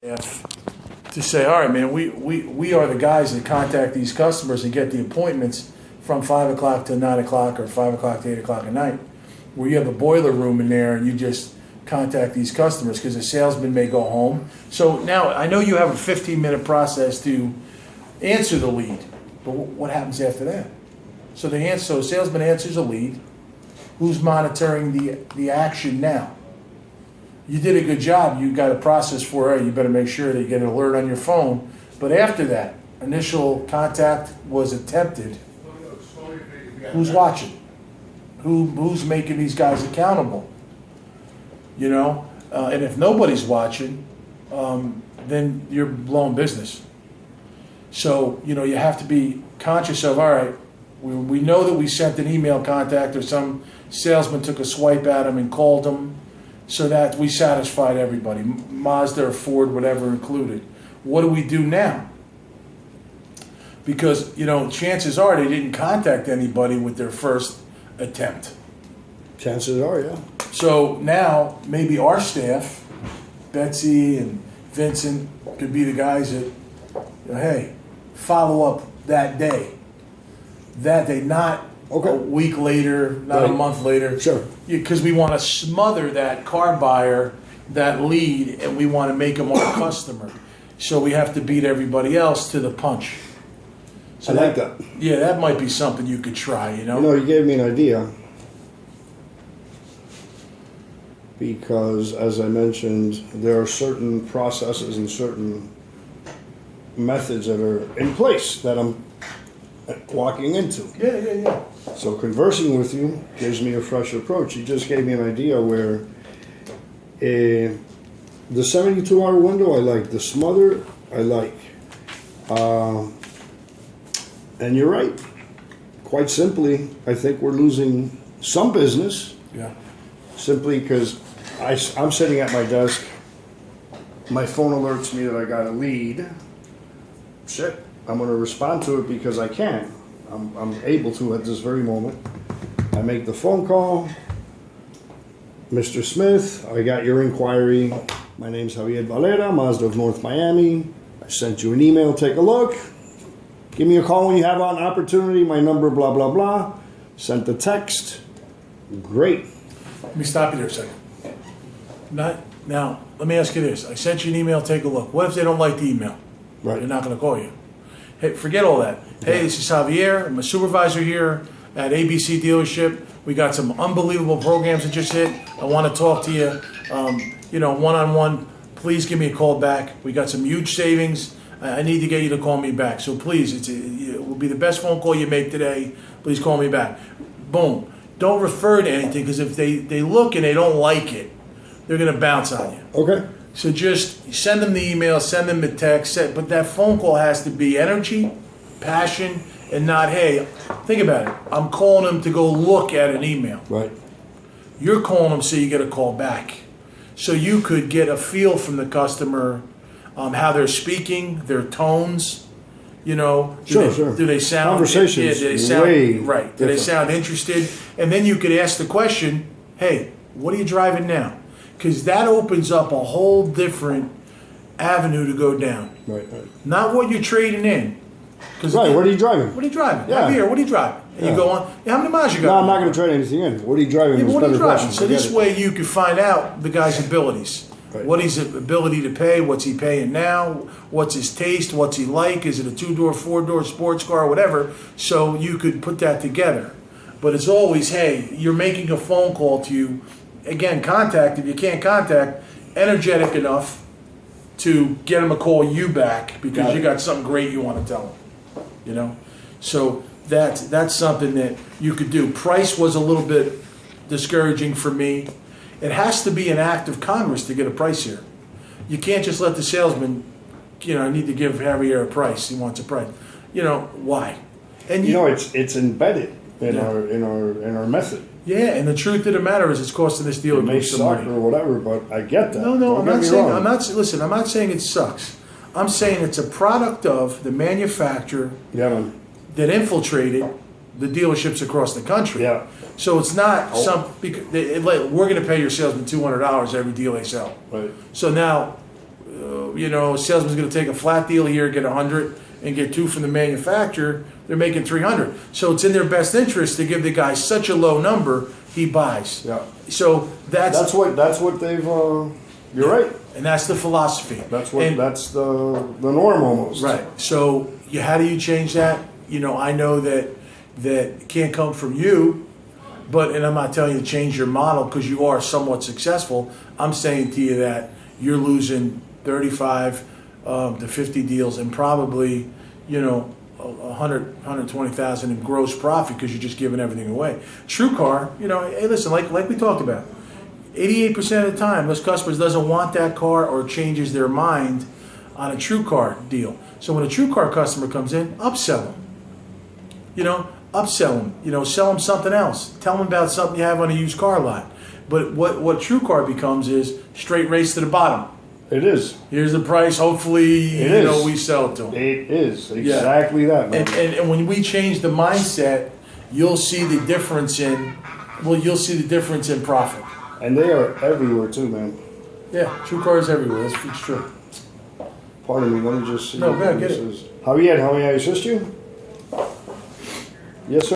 to say, all right, man, we are the guys that contact these customers and get the appointments from 5 o'clock to 9 o'clock or 5 o'clock to 8 o'clock at night, where you have a boiler room in there and you just contact these customers because the salesman may go home. So now I know you have a 15-minute process to answer the lead, but what happens after that? So the salesman answers a lead. Who's monitoring the action now? You did a good job. You got a process for it. You better make sure that you get an alert on your phone. But after that initial contact was attempted, who's watching? Who's making these guys accountable? You know, and if nobody's watching, then you're blowing business. So, you know, you have to be conscious of, all right, we know that we sent an email contact or some salesman took a swipe at him and called him so that we satisfied everybody, Mazda or Ford, whatever included. What do we do now? Because, you know, chances are they didn't contact anybody with their first attempt. Chances are, yeah. So now maybe our staff, Betsy and Vincent, could be the guys that, hey, follow up that day. That day, not okay. A week later, not right. A month later. Sure. Because we want to smother that car buyer, that lead, and we want to make them our customer. So we have to beat everybody else to the punch. So I like that. Yeah, that might be something you could try, you know? You know, you gave me an idea. Because, as I mentioned, there are certain processes and certain methods that are in place that I'm walking into. Yeah. So conversing with you gives me a fresh approach. You just gave me an idea where the 72-hour window I like, the smother I like. And you're right. Quite simply, I think we're losing some business. Yeah. Simply because I'm sitting at my desk, my phone alerts me that I got a lead. Shit, I'm going to respond to it because I can. I'm able to at this very moment. I make the phone call. Mr. Smith, I got your inquiry. My name's Javier Valera, Mazda of North Miami. I sent you an email. Take a look. Give me a call when you have an opportunity. My number, blah, blah, blah. Sent the text. Great. Let me stop you there a second. Now, let me ask you this. I sent you an email, take a look. What if they don't like the email? Right. They're not going to call you. Hey, forget all that. Hey, this is Javier. I'm a supervisor here at ABC Dealership. We got some unbelievable programs that just hit. I want to talk to you, one-on-one. Please give me a call back. We got some huge savings. I need to get you to call me back. So please, it will be the best phone call you make today. Please call me back. Boom. Don't refer to anything, because if they look and they don't like it, they're going to bounce on you. Okay. So just send them the email, send them the text, but that phone call has to be energy, passion, and not, hey, think about it. I'm calling them to go look at an email. Right. You're calling them so you get a call back. So you could get a feel from the customer, how they're speaking, their tones, you know. Sure. Do they sound... Conversations do they sound, way right. different. Do they sound interested? And then you could ask the question, hey, what are you driving now? Because that opens up a whole different avenue to go down. Right. Not what you're trading in. Right, what are you driving? What are you driving? Yeah. Here, what are you driving? And you go on, how many miles you got? No, I'm not going to trade anything in. What are you driving? Yeah, what are you driving? So Forget this way you can find out the guy's abilities. Right. What his ability to pay, what's he paying now, what's his taste, what's he like, is it a 2-door, 4-door sports car, whatever. So you could put that together. But it's always, hey, you're making a phone call to you. Again, contact, if you can't contact, energetic enough to get him to call you back because you got something great you want to tell him. You know? So that's something that you could do. Price was a little bit discouraging for me. It has to be an act of Congress to get a price here. You can't just let the salesman, I need to give Javier a price. He wants a price. Why? And it's embedded in our method. Yeah, and the truth of the matter is, it's costing this dealer It may suck or whatever, but I get that. No, I'm not saying it sucks. I'm saying it's a product of the manufacturer that infiltrated the dealerships across the country. Yeah. So it's not we're going to pay your salesman $200 every deal they sell. Right. So now, a salesman's going to take a flat deal here, get 100, and get 2 from the manufacturer. They're making 300. So it's in their best interest to give the guy such a low number he buys. Yeah. So That's what they've. You're right. and that's the philosophy. That's what. And- That's the norm almost. Right. So how do you change that? I know that it can't come from you, and I'm not telling you to change your model because you are somewhat successful. I'm saying to you that you're losing 35 to 50 deals and probably 120,000 in gross profit because you're just giving everything away. TrueCar, hey, listen, like we talked about, 88% of the time, those customers doesn't want that car or changes their mind on a TrueCar deal. So when a TrueCar customer comes in, upsell them. Upsell them. Sell them something else. Tell them about something you have on a used car lot. But what TrueCar becomes is straight race to the bottom. It is. Here's the price. Hopefully, we sell it to them. It is exactly that, man. And when we change the mindset, you'll see the difference in profit. And they are everywhere too, man. Yeah, TrueCar is everywhere. It's true. Pardon me. Let me just see. No, go ahead, get it. How may I assist you? Yes, sir.